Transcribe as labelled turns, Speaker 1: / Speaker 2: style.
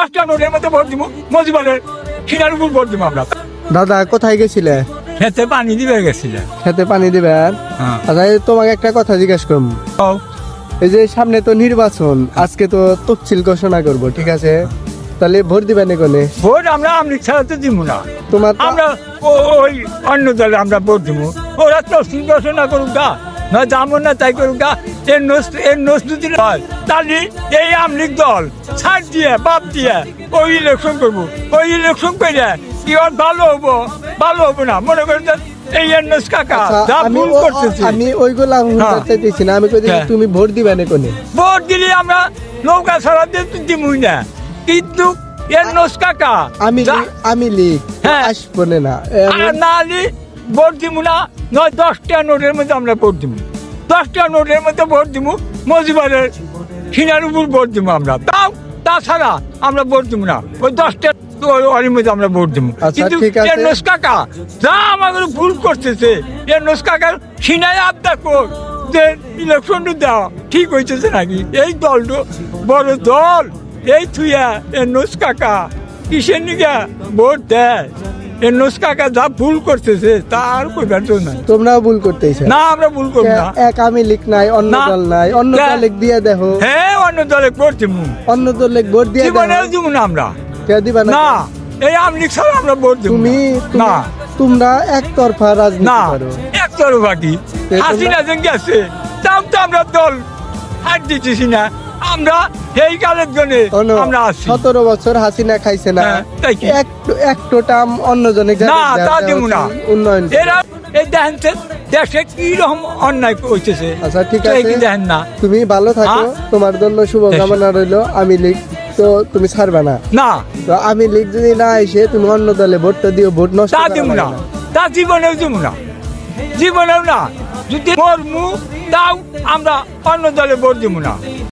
Speaker 1: 10টা নোটের মধ্যে ভোট দিব, মজিবরের খিনার উপর ভোট দিব আমরা।
Speaker 2: দাদা কোথায় গেছিলে?
Speaker 1: খেতে পানি দিবে গেছিলাম।
Speaker 2: খেতে পানি দিবেন?
Speaker 1: হ্যাঁ।
Speaker 2: আচ্ছা, এই তোমাকে একটা কথা জিজ্ঞাসা করব।
Speaker 1: ও,
Speaker 2: এই যে সামনে তো নির্বাচন, আজকে তো তফসিল ঘোষণা করব, ঠিক আছে? তাহলে ভোট দিবেন কোনে?
Speaker 1: ভোট আমরা আমলিগ ছাড়া তো দিব না।
Speaker 2: তোমার তো-
Speaker 1: আমরা ওই অন্য দলে আমরা ভোট দিব। ওরা তো ঘোষণা করুক গা, না যাবো না তাই করুক গা। এর নোস যদি হয় তাহলে এই আমলিগ দল ছাড় দিয়ে বাদ দিয়ে ওই ইলেকশন করবো। ওই ইলেকশন করে কি আর ভালো হবো? ভালো হবো না। মনে করেন যে এই এনএস কাকা
Speaker 2: আচ্ছা,
Speaker 1: যা ভুল করতেছে।
Speaker 2: আমি ওইগুলা
Speaker 1: হ্যাঁ।
Speaker 2: চাইতেছি না, আমি কই
Speaker 1: হ্যাঁ।
Speaker 2: তুমি ভোট দিবেন কোনে?
Speaker 1: ভোট দিলে আমরা নৌকা ছাড়া দিয়ে দিবই না, কিন্তু এনএস কাকা
Speaker 2: আমি লিগ
Speaker 1: হ্যাঁ।
Speaker 2: আসবো না।
Speaker 1: আর না হলে ভোট দিব না। নয় 10টা নোটের মধ্যে আমরা ভোট দিব। 10টা নোটের মধ্যে ভোট দিব, মজিবরের খিনার উপর ভোট দিব আমরা। তাছাড়া আমরা ভোট দিব না। ওই 10টা ওর মধ্যে আমরা ভোট দিব।
Speaker 2: আচ্ছা,
Speaker 1: কিন্তু
Speaker 2: ঠিক আছে।
Speaker 1: এনএস কাকা যা আমাদের ভুল করতেছে, এনএস কাকার খিনায় আবদা কর যে ইলেকশনটা দেওয়া ঠিক হইতেছে নাকি। এই দলটা বড় দল, এই থুইয়া এনএস কাকা কিসের নিকা ভোট দেয়। এনএস কাকা যা ভুল করতেছে তার কইবার জন্য নাই।
Speaker 2: তোমরাও ভুল করতেইছো
Speaker 1: না, আমরা ভুল করব না।
Speaker 2: এক আমি লিগ নাই, অন্য
Speaker 1: না।
Speaker 2: দল নাই, অন্য
Speaker 1: হ্যাঁ।
Speaker 2: দলে দিয়ে দেখো,
Speaker 1: হ্যাঁ, অন্য দলে ভোট দিব।
Speaker 2: অন্য দলে ভোট দিয়ে
Speaker 1: জীবনেও
Speaker 2: দেখো।
Speaker 1: দিব না আমরা।
Speaker 2: কে দিবা না?
Speaker 1: না, এই আমলিগ ছাড়া আমরা ভোট দিব
Speaker 2: তুমি
Speaker 1: না।
Speaker 2: তোমরা একতরফা
Speaker 1: না,
Speaker 2: রাজনীতি করো।
Speaker 1: একতরফা বাকি হাসিনা যে গেছে তাও তো আমরা দল হাত দিতেছি না। আমরা এই কালের জন্য
Speaker 2: শোনো,
Speaker 1: আমরা আছি।
Speaker 2: 17 বছর হাসিনা খাইছে না,
Speaker 1: হ্যাঁ, তাই কি?
Speaker 2: একটু টাম অন্য জনে
Speaker 1: না, তা দিব না।
Speaker 2: উন্নয়ন।
Speaker 1: এরা এই দেখেন যে দেশে কি রকম অন্যায় হইতেছে।
Speaker 2: আচ্ছা, ঠিক
Speaker 1: তো এই
Speaker 2: আছে,
Speaker 1: কি দেখেন না?
Speaker 2: তুমি ভালো থাকো,
Speaker 1: হ্যাঁ?
Speaker 2: তোমার জন্য শুভকামনা রইলো। আমি লিগ তো তুমি ছাড়বে না।
Speaker 1: না,
Speaker 2: তো আমি লিগ যদি না এসে তুমি অন্য দলে ভোটটা দিও, ভোট নষ্ট
Speaker 1: তা
Speaker 2: করা
Speaker 1: দিব না।
Speaker 2: লাগে না।
Speaker 1: তা জীবনেও দিব না। জীবনেও না। যদি মরমু তাও আমরা অন্য দলে ভোট দিব না।